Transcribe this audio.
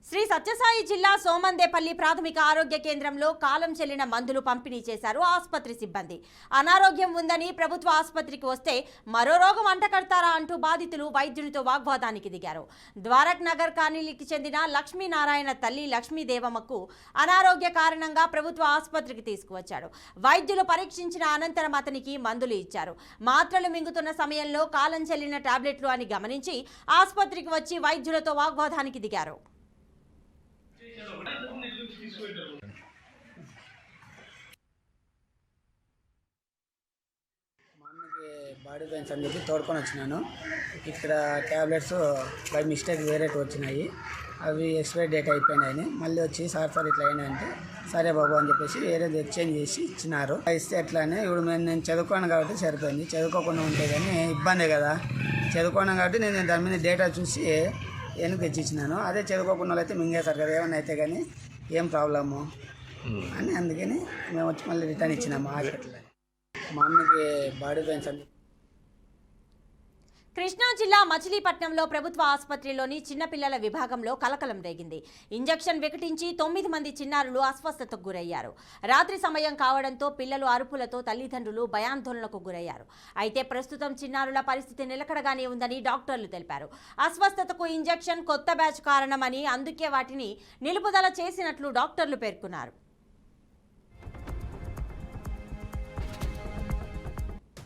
శ్రీ సత్యసాయి జిల్లా సోమందేపల్లి ప్రాథమిక ఆరోగ్య కేంద్రంలో కాలం చెల్లిన మందులు పంపిణీ చేశారు ఆసుపత్రి సిబ్బంది. అనారోగ్యం ఉందని ప్రభుత్వ ఆసుపత్రికి వస్తే మరో రోగం అంటకడతారా అంటూ బాధితులు వైద్యునితో వాగ్వాదానికి దిగారు. ద్వారక్ నగర్ కాలనీకి చెందిన లక్ష్మీనారాయణ తల్లి లక్ష్మీదేవమ్మకు అనారోగ్య కారణంగా ప్రభుత్వ ఆసుపత్రికి తీసుకువచ్చాడు. వైద్యులు పరీక్షించిన అనంతరం అతనికి మందులు ఇచ్చారు. మాత్రలు మింగుతున్న సమయంలో కాలం చెల్లిన టాబ్లెట్లు అని గమనించి ఆసుపత్రికి వచ్చి వైద్యులతో వాగ్వాదానికి దిగారు. బాడీ పెయిన్స్ అని చెప్పి తోడుకొని వచ్చినాను. ఇక్కడ ట్యాబ్లెట్స్ బై మిస్టేక్ వేరేట్ వచ్చినాయి, అవి ఎక్స్పైరీ డేట్ అయిపోయినాయని మళ్ళీ వచ్చి సార్ ఇట్లా అయినాయంటే సరే బాబు అని చెప్పేసి వేరేది ఎక్స్చేంజ్ చేసి ఇచ్చినారు. ఇస్తే ఎట్లానే ఇప్పుడు నేను చదువుకోను కాబట్టి సరిపోయింది. చదువుకోకుండా ఉంటే కానీ ఇబ్బందే కదా. చదువుకోను కాబట్టి నేను దాని మీద డేటా చూసి వెనక్కి తెచ్చి ఇచ్చినాను. అదే చదువుకోకుండా అయితే మింగేస్తారు కదా, ఏమన్నా అయితే కానీ ఏం ప్రాబ్లము అని అందుకని మేము వచ్చి మళ్ళీ రిటర్న్ ఇచ్చినాము హాస్పిటల్. మా అమ్మకి బాడీ పెయిన్స్ అని. కృష్ణా జిల్లా మచిలీపట్నంలో ప్రభుత్వ ఆసుపత్రిలోని చిన్నపిల్లల విభాగంలో కలకలం రేగింది. ఇంజెక్షన్ వికటించి 9 మంది చిన్నారులు అస్వస్థతకు గురయ్యారు. రాత్రి సమయం కావడంతో పిల్లలు అరుపులతో తల్లిదండ్రులు భయాందోళనకు గురయ్యారు. అయితే ప్రస్తుతం చిన్నారుల పరిస్థితి నిలకడగానే ఉందని డాక్టర్లు తెలిపారు. అస్వస్థతకు ఇంజెక్షన్ కొత్త బ్యాచ్ కారణమని, అందుకే వాటిని నిలుపుదల చేసినట్లు డాక్టర్లు పేర్కొన్నారు.